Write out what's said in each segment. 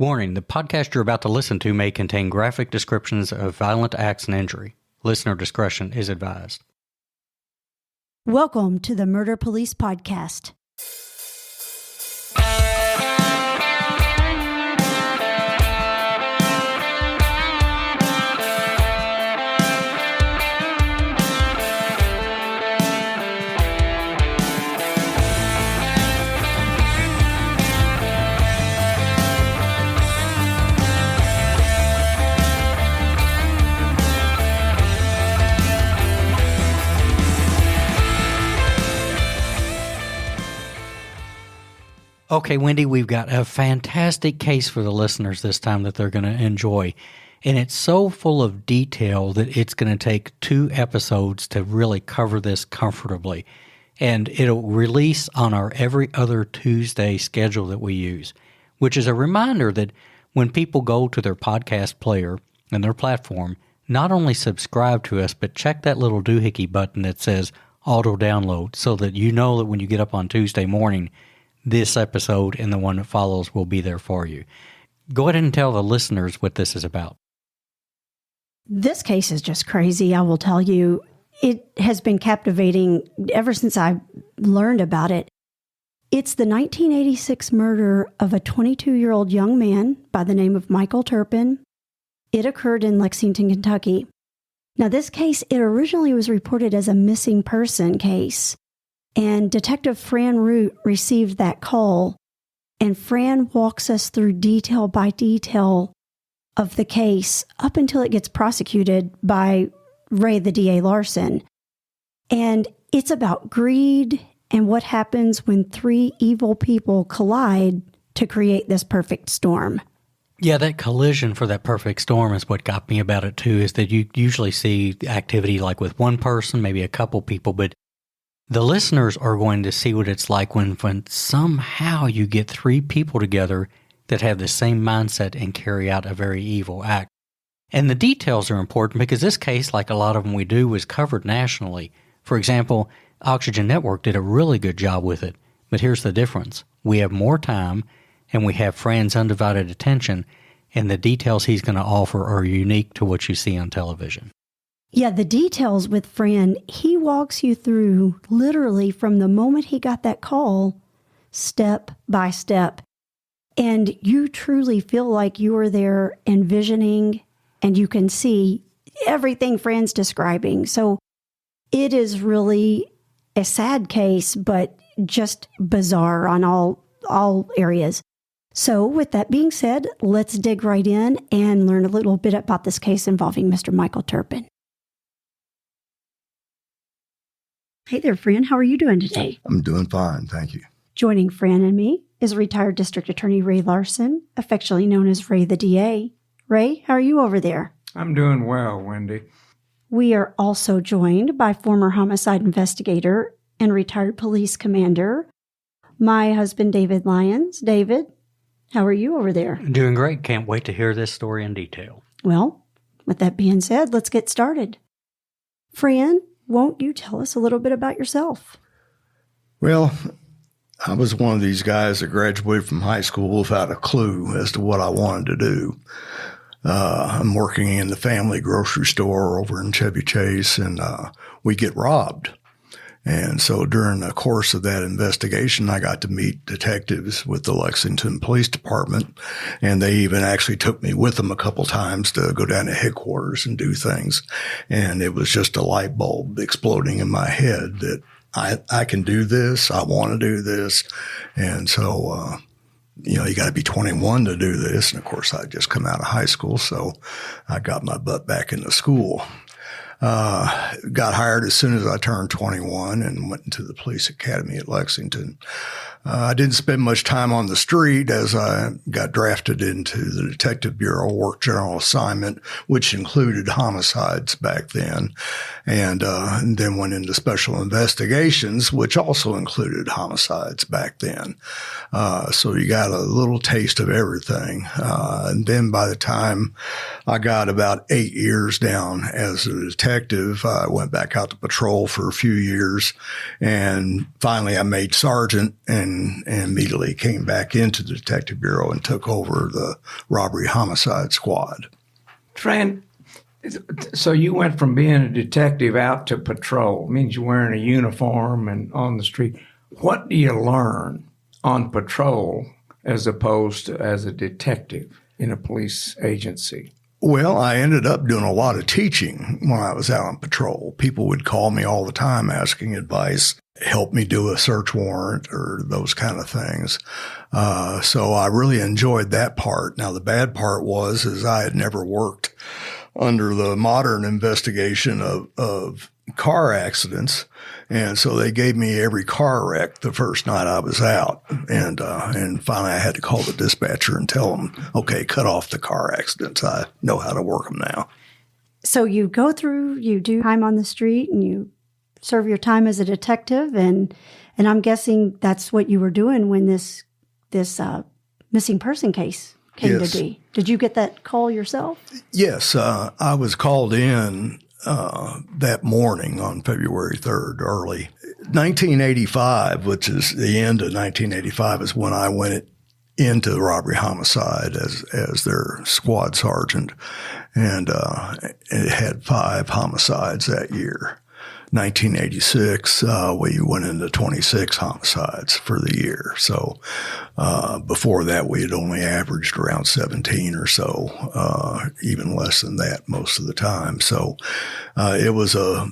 Warning, the podcast you're about to listen to may contain graphic descriptions of violent acts and injury. Listener discretion is advised. Welcome to the Murder Police Podcast. Okay, Wendy, we've got a fantastic case for the listeners this time that they're going to enjoy. And it's so full of detail that it's going to take 2 episodes to really cover this comfortably. And it'll release on our every other Tuesday schedule that we use, which is a reminder that when people go to their podcast player and their platform, not only subscribe to us, but check that little doohickey button that says auto download so that you know that when you get up on Tuesday morning, this episode and the one that follows will be there for you. Go ahead and tell the listeners what this is about. This case is just crazy, I will tell you. It has been captivating ever since I learned about it. It's the 1986 murder of a 22-year-old young man by the name of Michael Turpin. It occurred in Lexington, Kentucky. Now, this case, it originally was reported as a missing person case. And Detective Fran Root received that call, and Fran walks us through detail by detail of the case up until it gets prosecuted by Ray, the DA Larson. And it's about greed and what happens when 3 evil people collide to create this perfect storm. Yeah, that collision for that perfect storm is what got me about it too, is that you usually see activity like with one person, maybe a couple people, but the listeners are going to see what it's like when somehow you get 3 people together that have the same mindset and carry out a very evil act. And the details are important because this case, like a lot of them we do, was covered nationally. For example, Oxygen Network did a really good job with it. But here's the difference. We have more time and we have Fran's undivided attention, and the details he's going to offer are unique to what you see on television. Yeah, the details with Fran, he walks you through literally from the moment he got that call, step by step. And you truly feel like you are there envisioning and you can see everything Fran's describing. So it is really a sad case, but just bizarre on all areas. So with that being said, let's dig right in and learn a little bit about this case involving Mr. Michael Turpin. Hey there, Fran. How are you doing today? I'm doing fine, thank you. Joining Fran and me is retired District Attorney Ray Larson, affectionately known as Ray the DA. Ray, how are you over there? I'm doing well, Wendy. We are also joined by former homicide investigator and retired police commander, my husband, David Lyons. David, how are you over there? Doing great. Can't wait to hear this story in detail. Well, with that being said, let's get started. Fran, won't you tell us a little bit about yourself? Well, I was one of these guys that graduated from high school without a clue as to what I wanted to do. I'm working in the family grocery store over in Chevy Chase, and we get robbed. And so during the course of that investigation, I got to meet detectives with the Lexington Police Department, and they even actually took me with them a couple times to go down to headquarters and do things. And it was just a light bulb exploding in my head that I can do this. I want to do this. And so, you got to be 21 to do this. And of course, I'd just come out of high school, so I got my butt back into school. Got hired as soon as I turned 21 and went into the police academy at Lexington. I didn't spend much time on the street as I got drafted into the Detective Bureau Work General Assignment, which included homicides back then, and then went into Special Investigations, which also included homicides back then. So you got a little taste of everything. And then by the time I got about 8 years down as a detective, I went back out to patrol for a few years, and finally I made sergeant and and immediately came back into the Detective Bureau and took over the robbery homicide squad. Trent, so you went from being a detective out to patrol. It means you're wearing a uniform and on the street. What do you learn on patrol as opposed to as a detective in a police agency? Well, I ended up doing a lot of teaching when I was out on patrol. People would call me all the time asking advice, help me do a search warrant or those kind of things. So I really enjoyed that part. Now, the bad part is I had never worked under the modern investigation of car accidents. And so they gave me every car wreck the first night I was out. And finally I had to call the dispatcher and tell them, okay, cut off the car accidents. I know how to work them now. So you go through, you do time on the street and you serve your time as a detective. And I'm guessing that's what you were doing when this missing person case came to be. Did you get that call yourself? Yes. I was called in that morning on February 3rd, early. 1985, which is the end of 1985, is when I went into the robbery homicide as their squad sergeant. And it had 5 homicides that year. 1986, we went into 26 homicides for the year. So before that, we had only averaged around 17 or so, even less than that most of the time. So it was a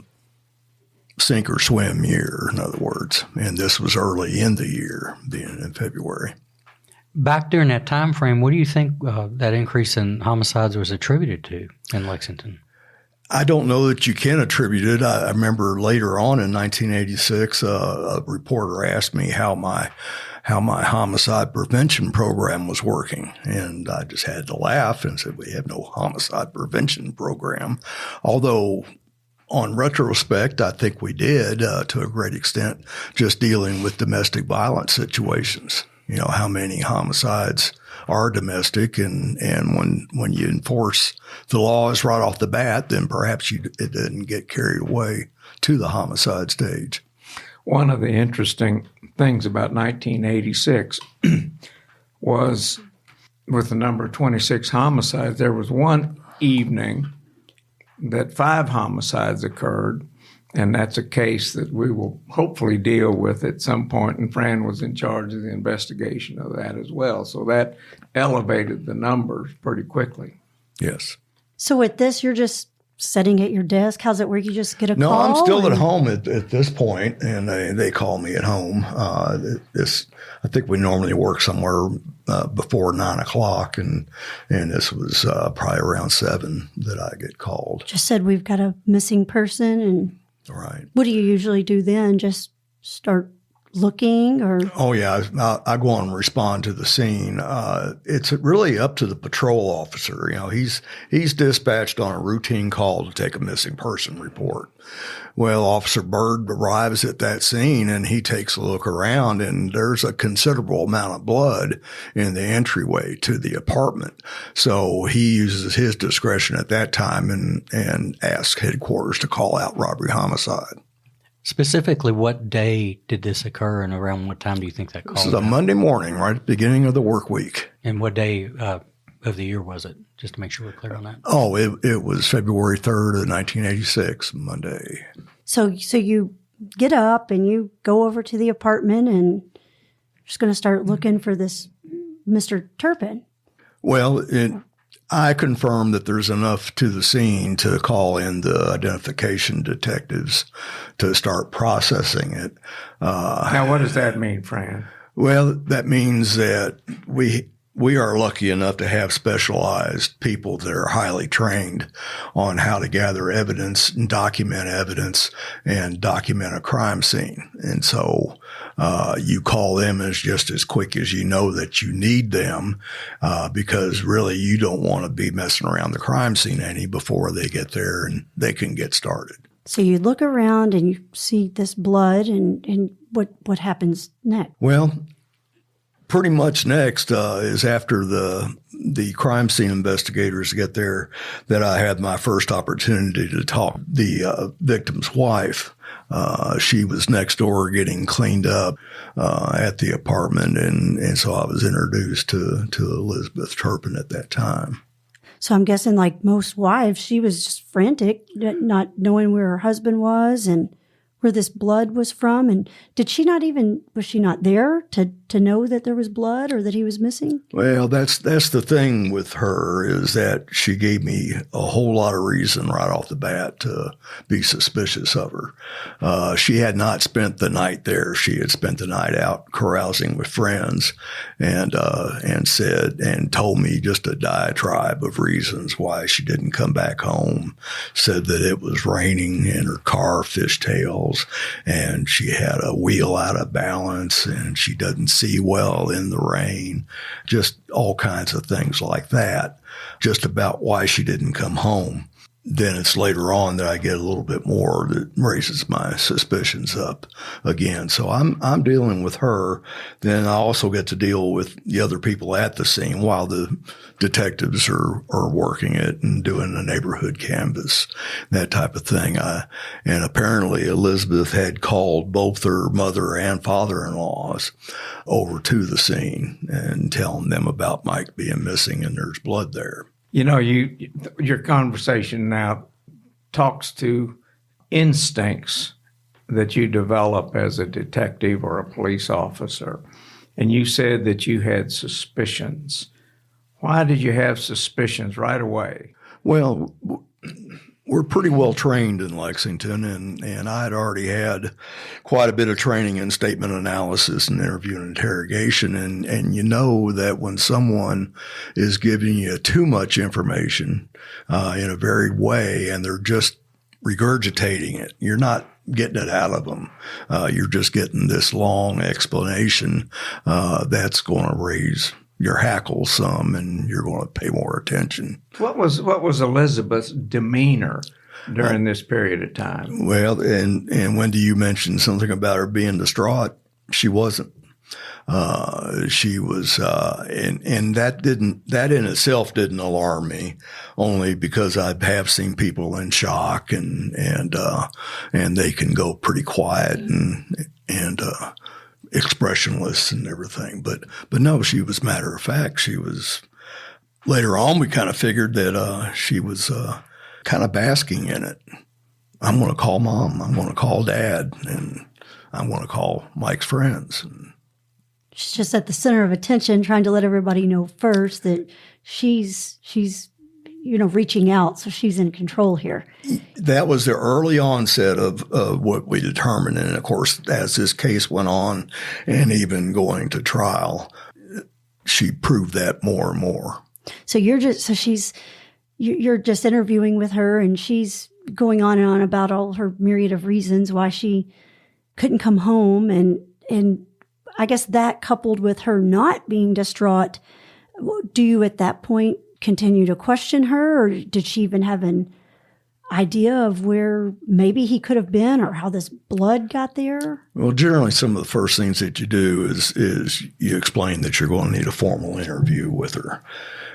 sink or swim year, in other words. And this was early in the year, being in February. Back during that time frame, what do you think that increase in homicides was attributed to in Lexington? I don't know that you can attribute it. I remember later on in 1986, a reporter asked me how my homicide prevention program was working. And I just had to laugh and said, we have no homicide prevention program. Although on retrospect, I think we did to a great extent, just dealing with domestic violence situations. You know, how many homicides are domestic, and when you enforce the laws right off the bat, then perhaps it didn't get carried away to the homicide stage. One of the interesting things about 1986 was with the number 26 homicides, there was one evening that 5 homicides occurred. And that's a case that we will hopefully deal with at some point. And Fran was in charge of the investigation of that as well. So that elevated the numbers pretty quickly. Yes. So with this, you're just sitting at your desk? How's it work? You just get a call? No, I'm still at home at this point, and they call me at home. I think we normally work somewhere before 9 o'clock, and this was probably around 7 that I get called. Just said we've got a missing person, and right. What do you usually do then? Just start looking, or? Oh yeah, I go on and respond to the scene. It's really up to the patrol officer. You know, he's dispatched on a routine call to take a missing person report. Well, Officer Bird arrives at that scene and he takes a look around, and there's a considerable amount of blood in the entryway to the apartment. So he uses his discretion at that time and asks headquarters to call out robbery homicide. Specifically, what day did this occur, and around what time do you think that call? This is a Monday morning, right at the beginning of the work week. And what day of the year was it? Just to make sure we're clear on that. Oh, it was February 3rd of 1986, Monday. So you get up and you go over to the apartment and just going to start looking for this Mr. Turpin. Well, I confirm that there's enough to the scene to call in the identification detectives to start processing it. Now, what does that mean, Fran? Well, that means that we are lucky enough to have specialized people that are highly trained on how to gather evidence and document a crime scene. And so you call them as just as quick as you know that you need them, because really you don't want to be messing around the crime scene any before they get there and they can get started. So you look around and you see this blood, and what happens next? Well, pretty much next is after the the crime scene investigators get there that I had my first opportunity to talk to the victim's wife. She was next door getting cleaned up at the apartment, and so I was introduced to Elizabeth Turpin at that time. So I'm guessing, like most wives, she was just frantic, not knowing where her husband was and where this blood was from. And was she not there to know that there was blood or that he was missing? Well, that's the thing with her, is that she gave me a whole lot of reason right off the bat to be suspicious of her. She had not spent the night there. She had spent the night out carousing with friends, and told me just a diatribe of reasons why she didn't come back home. Said that it was raining and her car fishtailed, and she had a wheel out of balance, and she doesn't see well in the rain. Just all kinds of things like that, just about why she didn't come home. Then it's later on that I get a little bit more that raises my suspicions up again. So I'm dealing with her. Then I also get to deal with the other people at the scene while the detectives are working it and doing a neighborhood canvass, that type of thing. And apparently Elizabeth had called both her mother and father-in-laws over to the scene and telling them about Mike being missing and there's blood there. You know, your conversation now talks to instincts that you develop as a detective or a police officer. And you said that you had suspicions. Why did you have suspicions right away? Well, we're pretty well trained in Lexington, and I had already had quite a bit of training in statement analysis and interview and interrogation. And you know that when someone is giving you too much information in a varied way and they're just regurgitating it, you're not getting it out of them. You're just getting this long explanation that's going to raise your hackles some, and you're going to pay more attention. What was Elizabeth's demeanor during this period of time? Well, and Wendy, you mentioned something about her being distraught. She wasn't. She was, and that in itself didn't alarm me, only because I have seen people in shock and they can go pretty quiet and expressionless and everything. But no, she was matter of fact. She was, later on, we kind of figured that she was kind of basking in it. I'm going to call Mom. I'm going to call Dad. And I'm going to call Mike's friends. And she's just at the center of attention, trying to let everybody know first that she's reaching out, so she's in control here. That was the early onset of what we determined. And of course, as this case went on and even going to trial, she proved that more and more. So you're just interviewing with her, and she's going on and on about all her myriad of reasons why she couldn't come home. And I guess that, coupled with her not being distraught, do you at that point continue to question her, or did she even have an idea of where maybe he could have been or how this blood got there? Well, generally, some of the first things that you do is you explain that you're going to need a formal interview with her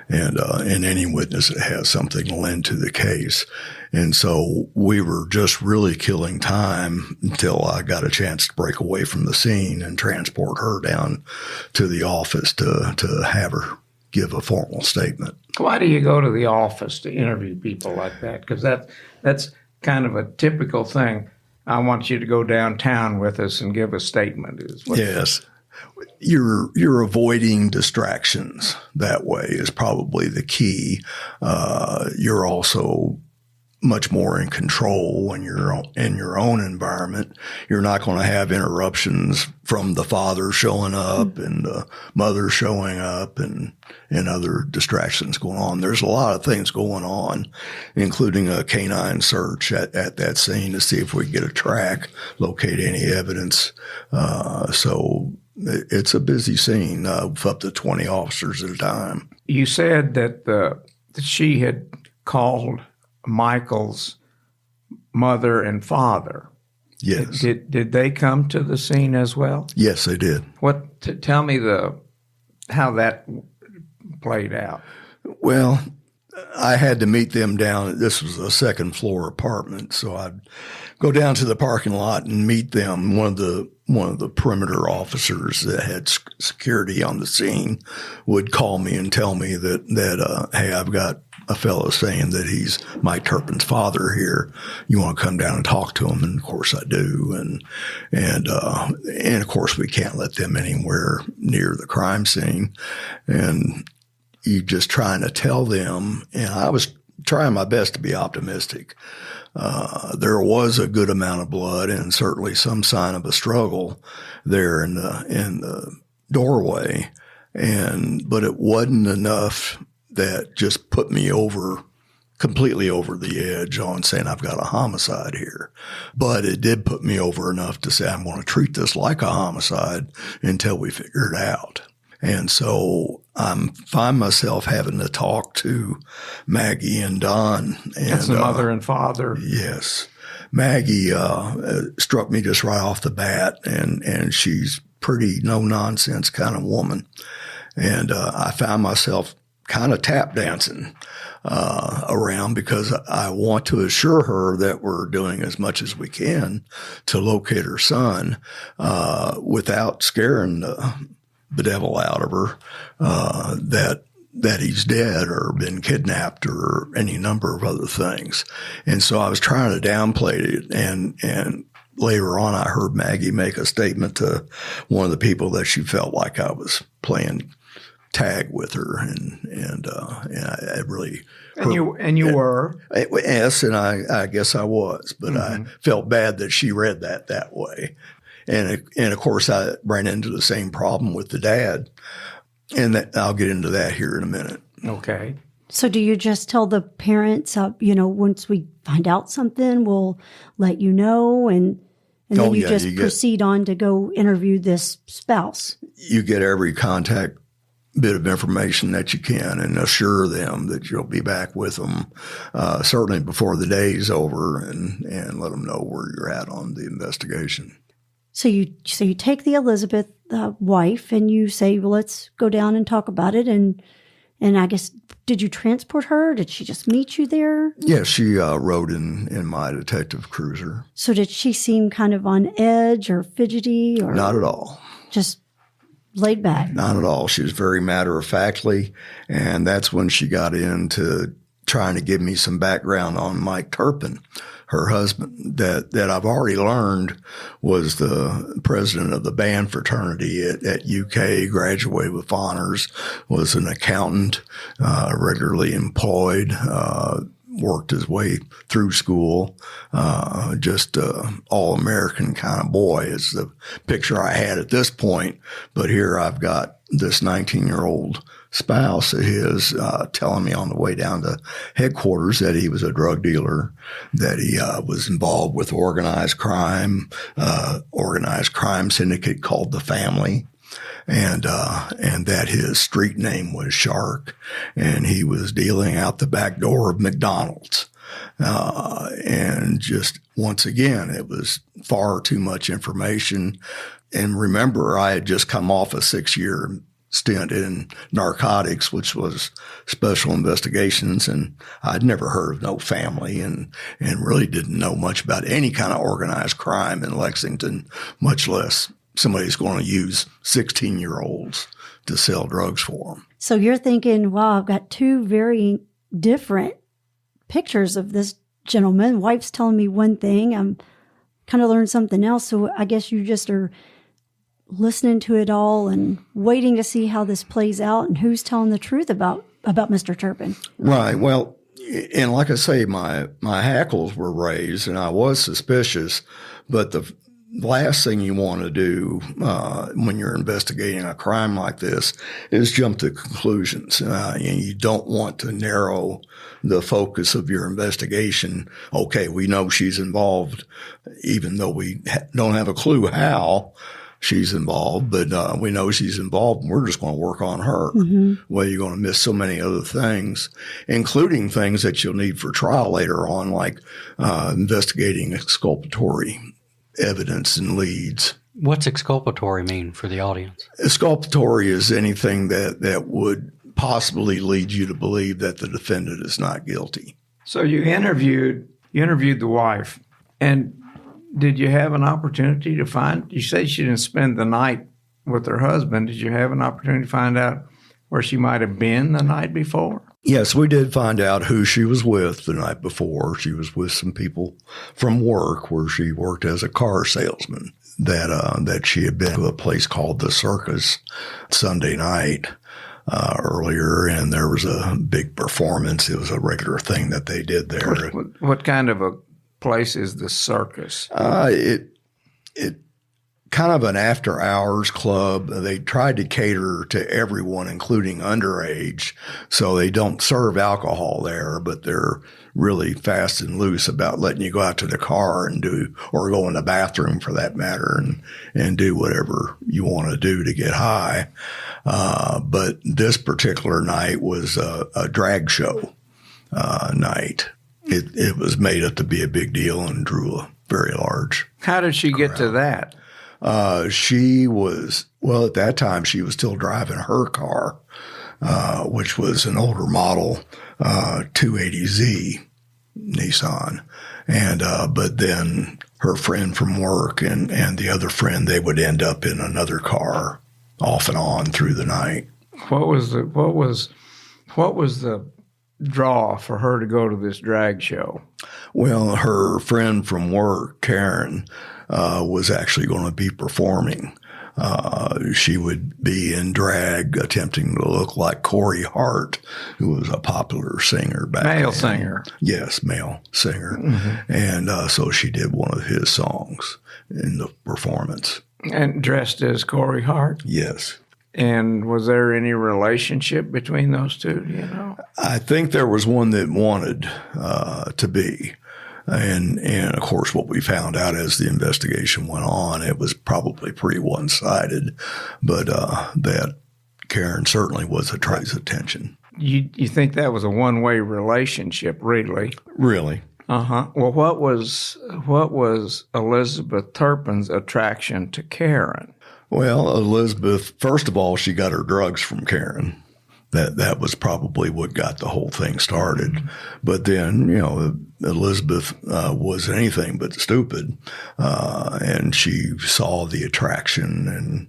and any witness that has something to lend to the case. And so we were just really killing time until I got a chance to break away from the scene and transport her down to the office to have her give a formal statement. Why do you go to the office to interview people like that? Because that's kind of a typical thing. I want you to go downtown with us and give a statement. Yes. You're avoiding distractions that way is probably the key. You're also much more in control when you're in your own environment. You're not going to have interruptions from the father showing up and the mother showing up and other distractions going on. There's a lot of things going on, including a canine search at that scene to see if we can get a track, locate any evidence. So it's a busy scene, up to 20 officers at a time. You said that she had called Michael's mother and father. Yes. Did they come to the scene as well? Yes, they did. Tell me how that played out? Well, I had to meet them down. This was a second floor apartment, so I'd go down to the parking lot and meet them. One of the perimeter officers that had security on the scene would call me and tell me that hey, I've got a fellow saying that he's Mike Turpin's father here. You want to come down and talk to him? And of course I do. And of course we can't let them anywhere near the crime scene. And you just trying to tell them, and I was trying my best to be optimistic. There was a good amount of blood and certainly some sign of a struggle there in the doorway. But it wasn't enough that just put me completely over the edge on saying I've got a homicide here. But it did put me over enough to say I'm going to treat this like a homicide until we figure it out. And so I find myself having to talk to Maggie and Don. And, that's the mother and father. Yes. Maggie struck me just right off the bat, and she's pretty no-nonsense kind of woman. And I found myself kind of tap dancing around because I want to assure her that we're doing as much as we can to locate her son without scaring the devil out of her that he's dead or been kidnapped or any number of other things. And so I was trying to downplay it. And later on, I heard Maggie make a statement to one of the people that she felt like I was playing tag with her. And I really. And you were? Yes, and I guess I was. But I felt bad that she read that way. And of course, I ran into the same problem with the dad. And I'll get into that here in a minute. Okay. So do you just tell the parents, once we find out something, we'll let you know, and then you proceed on to go interview this spouse? You get every contact bit of information that you can and assure them that you'll be back with them certainly before the day's over and let them know where you're at on the investigation. So you take the Elizabeth wife and you say, well, let's go down and talk about it. And I guess, did you transport her? Did she just meet you there? Yeah, she rode in my detective cruiser. So did she seem kind of on edge or fidgety? Or not at all. Just laid back? Not at all. She was very matter-of-factly. And that's when she got into trying to give me some background on Mike Turpin, her husband, that I've already learned was the president of the band fraternity at UK, graduated with honors, was an accountant, regularly employed, worked his way through school, just all-American kind of boy is the picture I had at this point. But here I've got this 19-year-old spouse of his telling me on the way down to headquarters that he was a drug dealer, that he was involved with organized crime syndicate called The Family, and that his street name was Shark, and he was dealing out the back door of McDonald's. And just once again, it was far too much information. And remember, I had just come off a 6-year stint in narcotics, which was special investigations, and I'd never heard of no family and really didn't know much about any kind of organized crime in Lexington, much less somebody's going to use 16-year-olds to sell drugs for them. So you're thinking, wow, I've got two very different pictures of this gentleman. Wife's telling me one thing, I'm kind of learned something else. So I guess you just are listening to it all and waiting to see how this plays out and who's telling the truth about Mr. Turpin. Right. Well, and like I say, my hackles were raised and I was suspicious, but the last thing you want to do when you're investigating a crime like this is jump to conclusions. You don't want to narrow the focus of your investigation. Okay, we know she's involved, even though we don't have a clue how she's involved, but we know she's involved, and we're just going to work on her. Mm-hmm. Well, you're going to miss so many other things, including things that you'll need for trial later on, like investigating exculpatory evidence and leads. What's exculpatory mean for the audience? Exculpatory is anything that would possibly lead you to believe that the defendant is not guilty. So you interviewed the wife, and did you have an opportunity to find? You say she didn't spend the night with her husband. Did you have an opportunity to find out where she might have been the night before? Yes, we did find out who she was with the night before. She was with some people from work where she worked as a car salesman. That she had been to a place called the Circus Sunday night earlier, and there was a big performance. It was a regular thing that they did there. What kind of a place is the Circus? It kind of an after-hours club. They tried to cater to everyone, including underage, so they don't serve alcohol there, but they're really fast and loose about letting you go out to the car and or go in the bathroom for that matter, and do whatever you want to do to get high. But this particular night was a drag show night. It was made up to be a big deal and drew a very large How did she get crowd. to that? She was, well, at that time, she was still driving her car, which was an older model 280Z Nissan. But then her friend from work and the other friend, they would end up in another car off and on through the night. What was the draw for her to go to this drag show? Well, her friend from work, Karen, was actually going to be performing. She would be in drag attempting to look like Corey Hart, who was a popular singer back then. Male singer. Yes, male singer. Mm-hmm. And so she did one of his songs in the performance. And dressed as Corey Hart? Yes. And was there any relationship between those two, do you know? I think there was one that wanted to be. And of course, what we found out as the investigation went on, it was probably pretty one-sided, but that Karen certainly was attracting his attention. You think that was a one-way relationship, really? Really? Uh-huh. Well, what was Elizabeth Turpin's attraction to Karen? Well, Elizabeth, first of all, she got her drugs from Karen. That was probably what got the whole thing started. Mm-hmm. But then, Elizabeth was anything but stupid, and she saw the attraction, and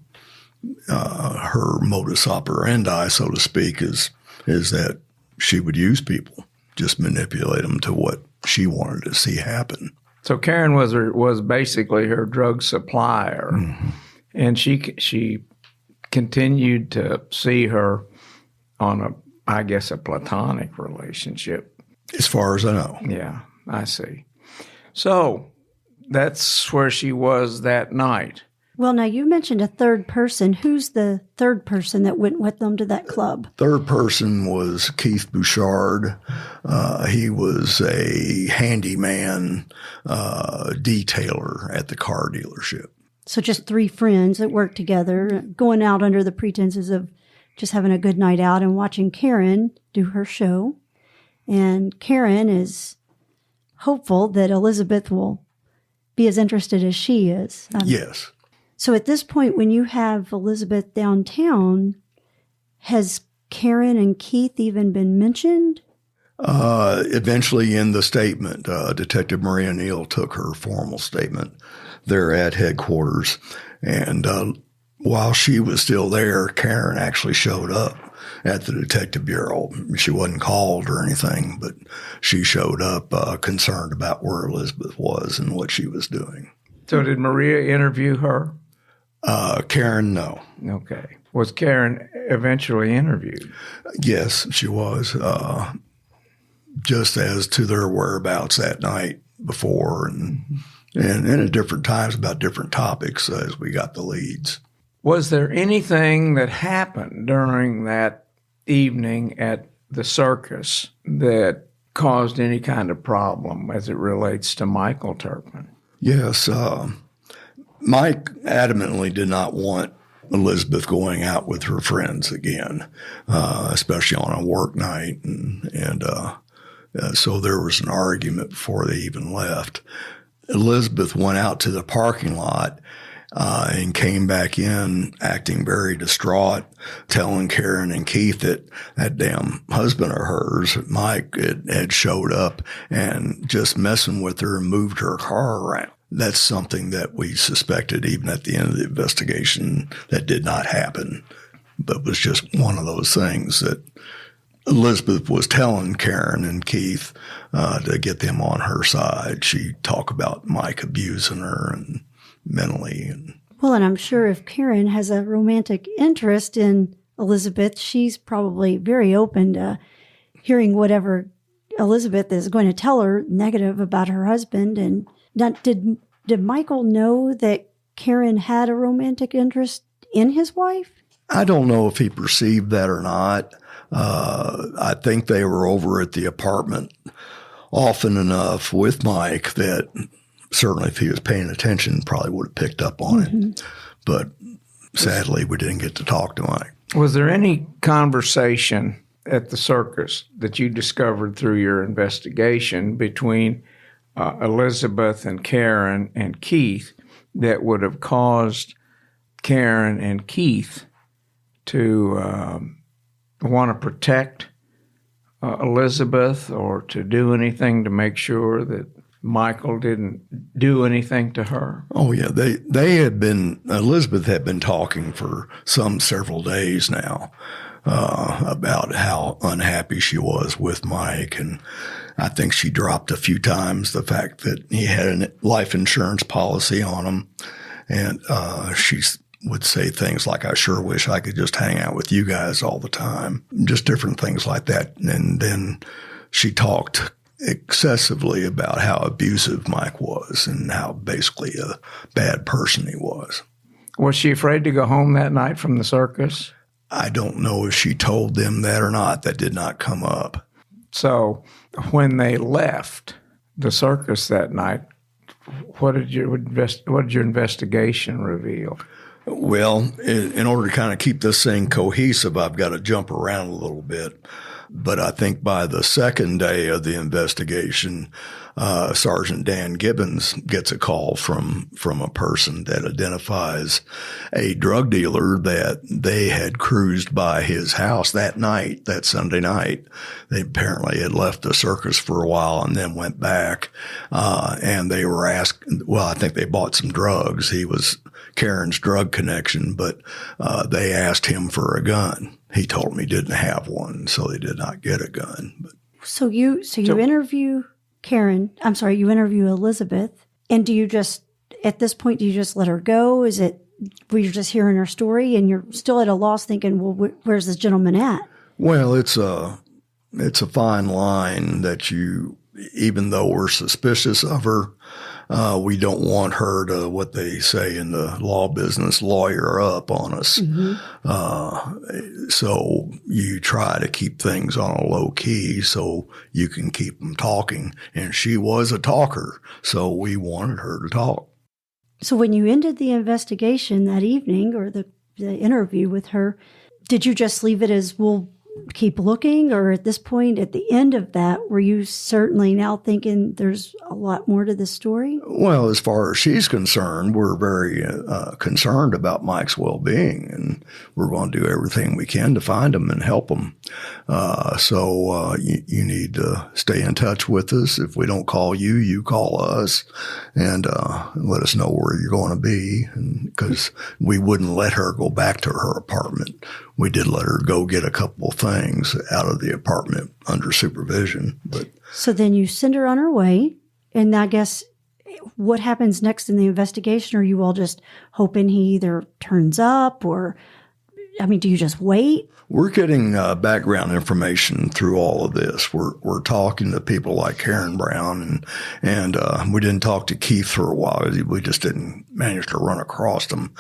her modus operandi, so to speak, is that she would use people, just manipulate them to what she wanted to see happen. So Karen was basically her drug supplier, mm-hmm. and she continued to see her on I guess a platonic relationship. As far as I know. Yeah, I see. So that's where she was that night. Well, now you mentioned a third person. Who's the third person that went with them to that club? Third person was Keith Bouchard. He was a handyman detailer at the car dealership. So just three friends that worked together, going out under the pretenses of just having a good night out and watching Karen do her show. And Karen is hopeful that Elizabeth will be as interested as she is. Yes. So at this point, when you have Elizabeth downtown, has Karen and Keith even been mentioned? Eventually in the statement, Detective Maria Neal took her formal statement there at headquarters. And while she was still there, Karen actually showed up at the Detective Bureau. She wasn't called or anything, but she showed up concerned about where Elizabeth was and what she was doing. So did Maria interview her? Karen, no. Okay. Was Karen eventually interviewed? Yes, she was. Just as to their whereabouts that night before and at different times about different topics as we got the leads. Was there anything that happened during that evening at the circus that caused any kind of problem as it relates to Michael Turpin? Yes. Mike adamantly did not want Elizabeth going out with her friends again, especially on a work night. So there was an argument before they even left. Elizabeth went out to the parking lot and came back in acting very distraught, telling Karen and Keith that damn husband of hers, Mike, had showed up and just messing with her and moved her car around. That's something that we suspected even at the end of the investigation that did not happen, but was just one of those things that Elizabeth was telling Karen and Keith to get them on her side. She talked about Mike abusing her and mentally. Well, and I'm sure if Karen has a romantic interest in Elizabeth, she's probably very open to hearing whatever Elizabeth is going to tell her negative about her husband. And did Michael know that Karen had a romantic interest in his wife? I don't know if he perceived that or not. I think they were over at the apartment often enough with Mike that certainly if he was paying attention, probably would have picked up on it. But sadly, we didn't get to talk to Mike. Was there any conversation at the circus that you discovered through your investigation between Elizabeth and Karen and Keith that would have caused Karen and Keith to want to protect Elizabeth or to do anything to make sure that Michael didn't do anything to her? Oh, yeah. Elizabeth had been talking for several days now about how unhappy she was with Mike. And I think she dropped a few times the fact that he had a life insurance policy on him. And she would say things like, I sure wish I could just hang out with you guys all the time. Just different things like that. And then she talked excessively about how abusive Mike was and how basically a bad person he was. Was she afraid to go home that night from the circus? I don't know if she told them that or not. That did not come up. So when they left the circus that night, what did your investigation reveal? Well, in order to kind of keep this thing cohesive, I've got to jump around a little bit. But I think by the second day of the investigation, Sergeant Dan Gibbons gets a call from a person that identifies a drug dealer that they had cruised by his house that night, that Sunday night. They apparently had left the circus for a while and then went back. And they were asked, well, I think they bought some drugs. He was Karen's drug connection, but they asked him for a gun. He told them he didn't have one, so they did not get a gun. But. So you interview Karen, you interview Elizabeth, and do you just, at this point, do you just let her go? Were you just hearing her story and you're still at a loss thinking, well, where's this gentleman at? Well, it's a fine line that even though we're suspicious of her, we don't want her to, what they say in the law business, lawyer up on us. So you try to keep things on a low key so you can keep them talking. And she was a talker, so we wanted her to talk. So when you ended the investigation that evening or the interview with her, did you just leave it as, we'll keep looking? Or at this point, at the end of that, were you certainly now thinking there's a lot more to this story? Well, as far as she's concerned, we're very concerned about Mike's well-being, and we're going to do everything we can to find him and help him. So you need to stay in touch with us. If we don't call you, you call us and let us know where you're going to be, because we wouldn't let her go back to her apartment. We did let her go get a couple of things out of the apartment under supervision. So then you send her on her way, and I guess what happens next in the investigation? Are you all just hoping he either turns up or, do you just wait? We're getting background information through all of this. We're talking to people like Karen Brown, and we didn't talk to Keith for a while. We just didn't manage to run across them.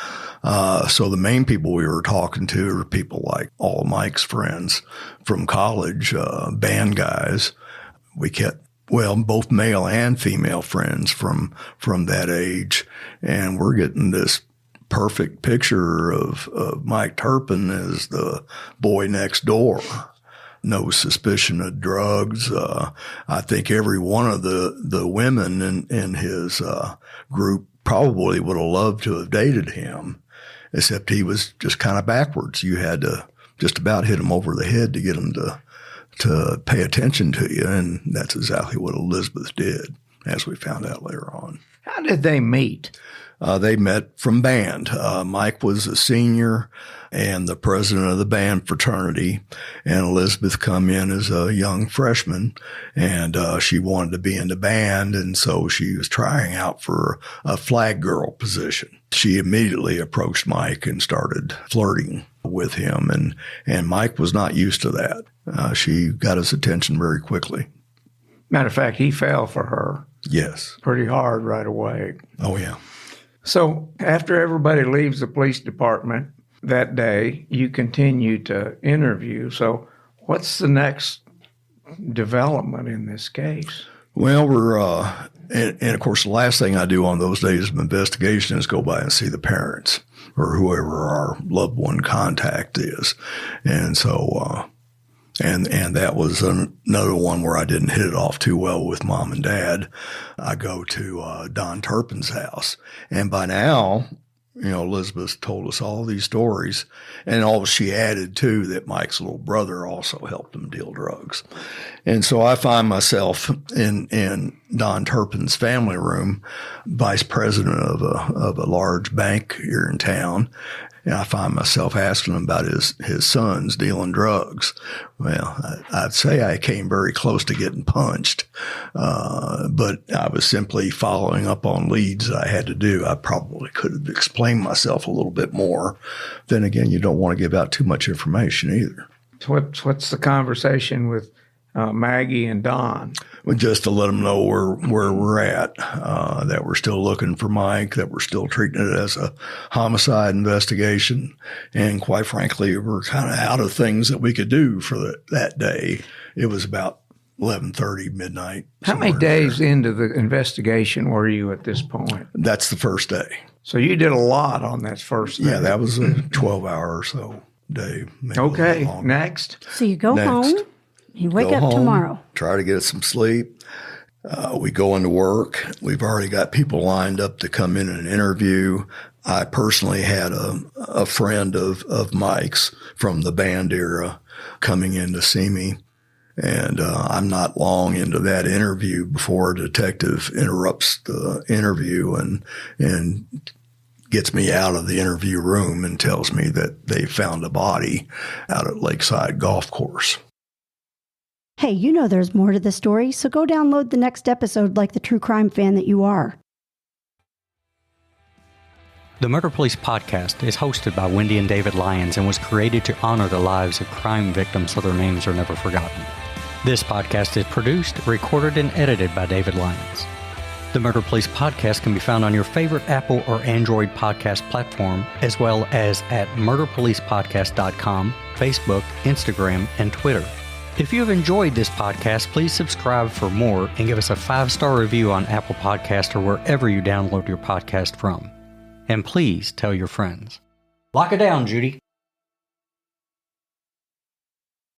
So the main people we were talking to are people like all of Mike's friends from college, band guys. We kept, both male and female friends from that age, and we're getting this perfect picture of Mike Turpin as the boy next door. No suspicion of drugs. I think every one of the women in his group probably would have loved to have dated him, except he was just kind of backwards. You had to just about hit him over the head to get him to pay attention to you. And that's exactly what Elizabeth did, as we found out later on. How did they meet? They met from band. Mike was a senior and the president of the band fraternity, and Elizabeth come in as a young freshman, and she wanted to be in the band, and so she was trying out for a flag girl position. She immediately approached Mike and started flirting with him, and Mike was not used to that. She got his attention very quickly. Matter of fact, he fell for her. Yes. Pretty hard right away. Oh, yeah. So after everybody leaves the police department that day, you continue to interview. So what's the next development in this case? Well, we're, and of course, the last thing I do on those days of investigation is go by and see the parents or whoever our loved one contact is. And so, and that was another one where I didn't hit it off too well with mom and dad. I go to Don Turpin's house. And by now, Elizabeth told us all these stories. And she added, too, that Mike's little brother also helped him deal drugs. And so I find myself in Don Turpin's family room, vice president of a large bank here in town. And I find myself asking him about his sons dealing drugs. Well, I'd say I came very close to getting punched, but I was simply following up on leads I had to do. I probably could have explained myself a little bit more. Then again, you don't want to give out too much information either. So what's the conversation with Maggie and Don? Well, just to let them know where we're at, that we're still looking for Mike, that we're still treating it as a homicide investigation. And quite frankly, we're kind of out of things that we could do for that day. It was about 11:30, midnight. How many days into the investigation were you at this point? That's the first day. So you did a lot on that first day. Yeah, that was a 12-hour or so day. Okay, next. So you go home. You wake up tomorrow. Try to get some sleep. We go into work. We've already got people lined up to come in and interview. I personally had a friend of Mike's from the band era coming in to see me. And I'm not long into that interview before a detective interrupts the interview and gets me out of the interview room and tells me that they found a body out at Lakeside Golf Course. Hey, there's more to the story, so go download the next episode like the true crime fan that you are. The Murder Police podcast is hosted by Wendy and David Lyons and was created to honor the lives of crime victims so their names are never forgotten. This podcast is produced, recorded, and edited by David Lyons. The Murder Police podcast can be found on your favorite Apple or Android podcast platform, as well as at murderpolicepodcast.com, Facebook, Instagram, and Twitter. If you have enjoyed this podcast, please subscribe for more and give us a 5-star review on Apple Podcast or wherever you download your podcast from. And please tell your friends. Lock it down, Judy.